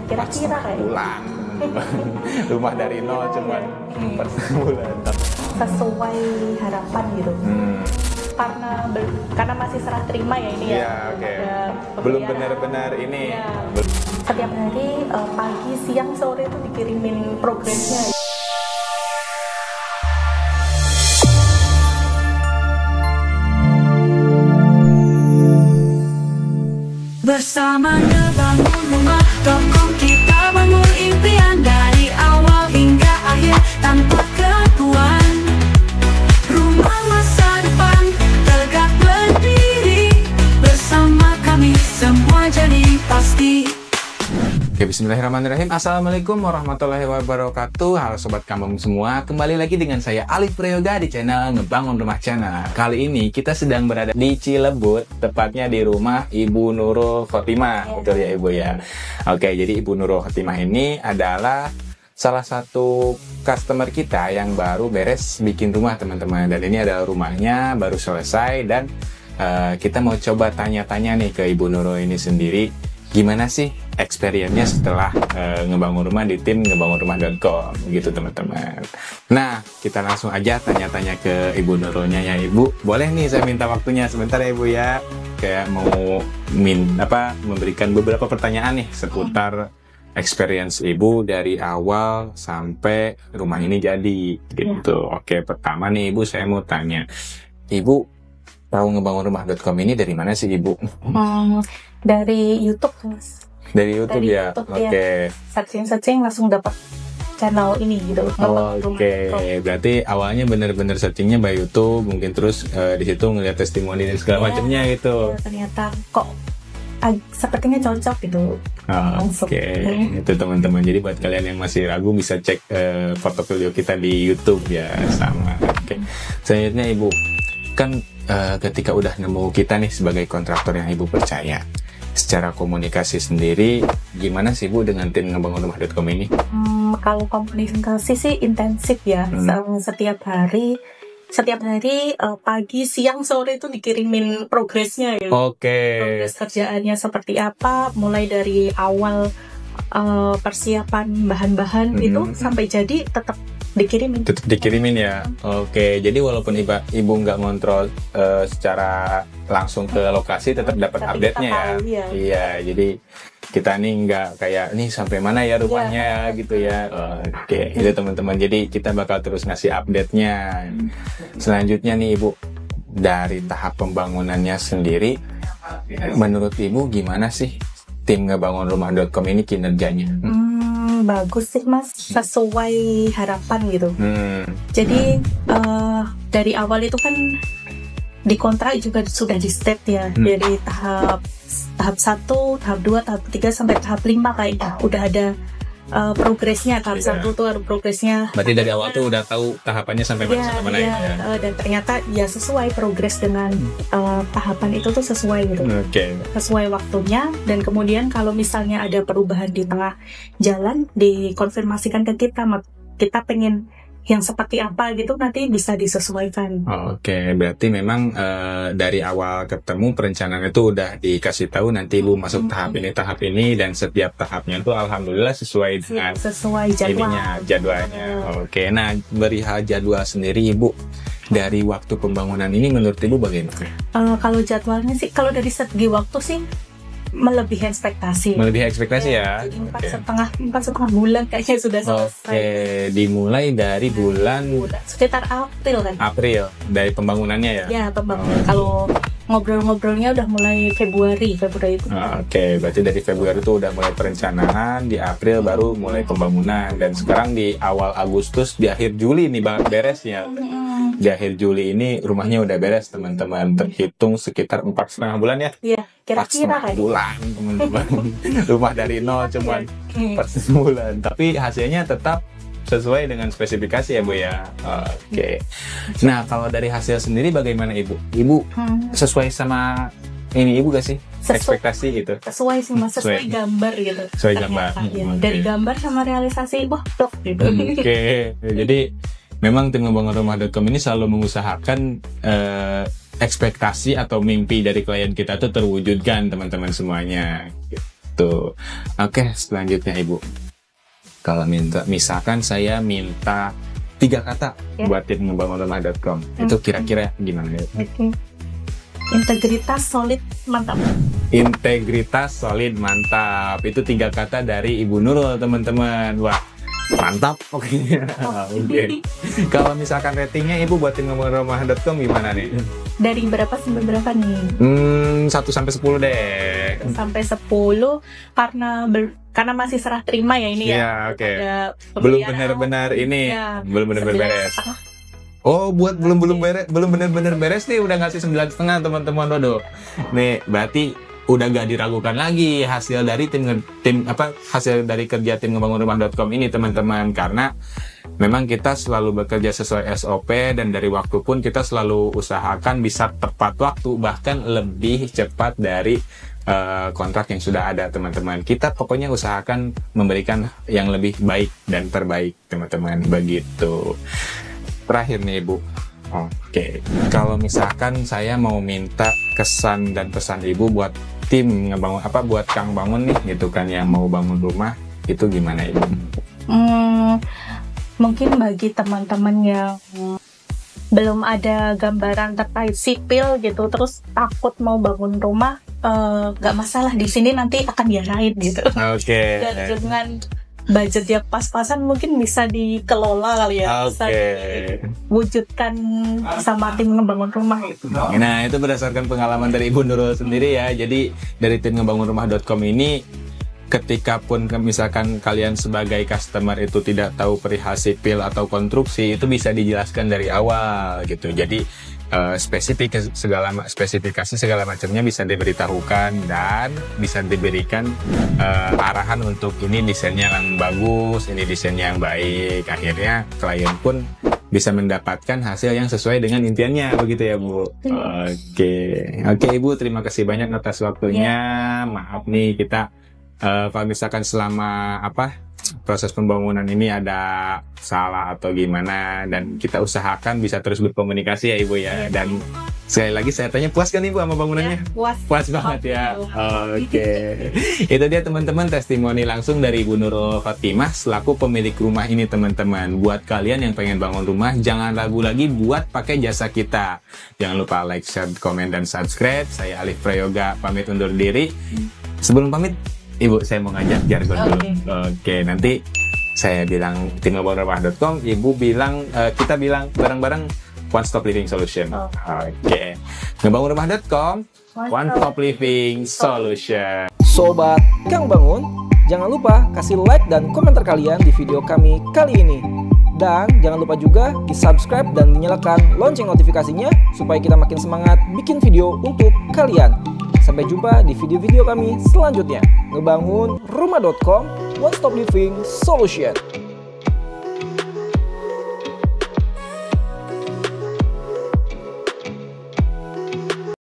kira-kira kayak bulan. Rumah dari nol cuman 4 bulan. sesuai harapan gitu. Karena masih serah terima ya ini ya. Iya, oke. Belum benar-benar ini. Ya. Setiap hari pagi, siang, sore itu dikirimin progresnya. Bersama ngebangun rumah.com kita bangun impian dari awal hingga akhir tanpa ketuan. Rumah masa depan tegak berdiri, bersama kami semua jadi pasti. Oke, bismillahirrahmanirrahim. Assalamualaikum warahmatullahi wabarakatuh. Halo Sobat Kampung semua. Kembali lagi dengan saya Alif Prayoga di channel Ngebangun Rumah Channel. Kali ini kita sedang berada di Cilebut, tepatnya di rumah Ibu Nurul Khotimah. Betul ya Ibu ya? Oke, jadi Ibu Nurul Khotimah ini adalah salah satu customer kita yang baru beres bikin rumah teman-teman. Dan ini adalah rumahnya baru selesai. Dan kita mau coba tanya-tanya nih ke Ibu Nurul ini sendiri, gimana sih experience-nya setelah ngebangun rumah di tim ngebangunrumah.com gitu teman-teman. Nah, kita langsung aja tanya-tanya ke Ibu Nurulnya ya Ibu. Boleh nih saya minta waktunya sebentar ya Ibu ya. Kayak mau memberikan beberapa pertanyaan nih seputar experience Ibu dari awal sampai rumah ini jadi gitu. Oke, pertama nih Ibu saya mau tanya. Ibu tahu ngebangunrumah.com ini dari mana sih Ibu? Dari YouTube Mas. Dari YouTube ya? Oke. Searching langsung dapat channel ini gitu. Oke, berarti awalnya bener-bener searchingnya by YouTube, mungkin terus di situ ngeliat testimoni dan segala macamnya gitu. Ya, ternyata kok sepertinya cocok gitu. Oke, itu teman-teman. Jadi buat kalian yang masih ragu bisa cek portofolio kita di YouTube ya, sama. Oke. Selanjutnya Ibu, kan ketika udah nemu kita nih sebagai kontraktor yang Ibu percaya, secara komunikasi sendiri gimana sih Bu dengan tim ngebangunrumah.com ini? Kalau komunikasi sih intensif ya. Setiap hari pagi, siang, sore itu dikirimin progresnya ya. Progres kerjaannya seperti apa, mulai dari awal persiapan bahan-bahan itu sampai jadi tetap dikirimin ya. Oke, jadi walaupun Ibu nggak ngontrol secara langsung ke lokasi, tetap dapat update-nya ya. Iya, jadi kita nih nggak kayak nih sampai mana ya rumahnya gitu ya. Oke, itu teman-teman. Jadi kita bakal terus ngasih update-nya. Selanjutnya nih Ibu, dari tahap pembangunannya sendiri, menurut Ibu gimana sih tim ngebangunrumah.com ini kinerjanya? Bagus sih Mas, sesuai harapan gitu. Jadi dari awal itu kan di kontrak juga sudah di state ya, dari tahap 1, tahap 2, tahap 3 sampai tahap 5 kayaknya udah ada progresnya. Tahap 1 tuh ada progresnya. Berarti dari awal tuh udah tahu tahapannya sampai mana ya. Dan ternyata ya sesuai progres dengan tahapan itu tuh sesuai gitu. Sesuai waktunya. Dan kemudian kalau misalnya ada perubahan di tengah jalan, dikonfirmasikan ke kita pengen yang seperti apa gitu, nanti bisa disesuaikan. Oke, berarti memang dari awal ketemu perencanaan itu udah dikasih tahu nanti Ibu masuk tahap ini, dan setiap tahapnya tuh alhamdulillah sesuai dengan jadwalnya. Oke, nah perihal jadwal sendiri Ibu, dari waktu pembangunan ini menurut Ibu bagaimana? Kalau jadwalnya sih, kalau dari segi waktu sih melebihi ekspektasi. Ya. Jadi 4,5 bulan kayaknya sudah selesai. Oke, dimulai dari bulan sekitar April kan? April dari pembangunannya ya? Ya, pembangunan. Kalau ngobrol-ngobrolnya udah mulai Februari itu. Oke, berarti dari Februari itu udah mulai perencanaan, di April baru mulai pembangunan, dan sekarang di awal Agustus, di akhir Juli nih beresnya. Di akhir Juli ini rumahnya udah beres teman-teman, terhitung sekitar 4,5 bulan ya? Iya, kira-kira 4,5 bulan teman-teman. Rumah dari nol cuman 4,5 bulan, tapi hasilnya tetap sesuai dengan spesifikasi ya Bu ya. Oke. Nah, kalau dari hasil sendiri bagaimana Ibu? Ibu sesuai sama ini Ibu gak sih? Ekspektasi gitu? Sesuai sih Mas, sesuai gambar gitu. Sesuai gambar. Dari gambar sama realisasi, dok gitu. Oke, jadi memang tim ngebangunrumah.com ini selalu mengusahakan ekspektasi atau mimpi dari klien kita tuh terwujudkan teman-teman semuanya. begitu. Oke, selanjutnya Ibu. Kalau misalkan saya minta 3 kata buat tim ngebangunrumah.com, itu kira-kira gimana ya? Integritas, solid, mantap. Integritas, solid, mantap. Itu 3 kata dari Ibu Nurul, teman-teman. Wah, mantap. Oke. Kalau misalkan ratingnya Ibu buat tim ngebangunrumah.com gimana nih? Dari berapa sampai berapa nih? 1 sampai 10 deh. Sampai 10 karena masih serah terima ya ini ya. Iya, oke. Belum benar-benar ini. Ya, belum benar-benar beres. Oh, buat belum benar-benar beres nih udah ngasih 9,5 teman-teman. Waduh. Nih, berarti udah gak diragukan lagi hasil dari hasil dari kerja tim ngebangunrumah.com ini, teman-teman, karena memang kita selalu bekerja sesuai SOP dan dari waktu pun kita selalu usahakan bisa tepat waktu, bahkan lebih cepat dari kontrak yang sudah ada, teman-teman. Kita pokoknya usahakan memberikan yang lebih baik dan terbaik, teman-teman, begitu. Terakhir nih, Ibu. Oke, kalau misalkan saya mau minta kesan dan pesan Ibu buat tim ngebangun buat Kang Bangun nih gitu kan, yang mau bangun rumah, itu gimana Ibu? Mungkin bagi teman-teman yang belum ada gambaran terkait sipil gitu, terus takut mau bangun rumah, gak masalah, di sini nanti akan diarahin gitu. Oke. Dan dengan budget yang pas-pasan mungkin bisa dikelola kali ya, bisa diwujudkan sama tim ngebangun rumah gitu. Nah, itu berdasarkan pengalaman dari Ibu Nurul sendiri ya. Jadi dari tim ngebangunrumah.com ini, ketika pun misalkan kalian sebagai customer itu tidak tahu perihal sipil atau konstruksi, itu bisa dijelaskan dari awal gitu. Jadi spesifikasi segala macamnya bisa diberitahukan dan bisa diberikan arahan untuk ini desainnya yang bagus, ini desainnya yang baik. Akhirnya klien pun bisa mendapatkan hasil yang sesuai dengan impiannya, begitu ya Bu. Oke Ibu, terima kasih banyak atas waktunya. Maaf nih kita kalau misalkan selama proses pembangunan ini ada salah atau gimana, dan kita usahakan bisa terus berkomunikasi ya Ibu ya. Dan sekali lagi saya tanya, puas kan Ibu sama bangunannya? Puas banget ya. Oke. Itu dia teman-teman, testimoni langsung dari Ibu Nurul Fatimah selaku pemilik rumah ini, teman-teman. Buat kalian yang pengen bangun rumah, jangan ragu lagi buat pakai jasa kita. Jangan lupa like, share, komen, dan subscribe. Saya Alif Prayoga pamit undur diri. Sebelum pamit, Ibu, saya mau ngajak jargon dulu. Oke, nanti saya bilang tim ngebangunrumah.com, Ibu bilang, kita bilang bareng-bareng One Stop Living Solution. Oke. Ngebangunrumah.com, One Stop Living Solution. Sobat Kang Bangun, jangan lupa kasih like dan komentar kalian di video kami kali ini. Dan jangan lupa juga di-subscribe dan dinyalakan lonceng notifikasinya supaya kita makin semangat bikin video untuk kalian. Sampai jumpa di video-video kami selanjutnya. Ngebangunrumah.com, One Stop Living Solution.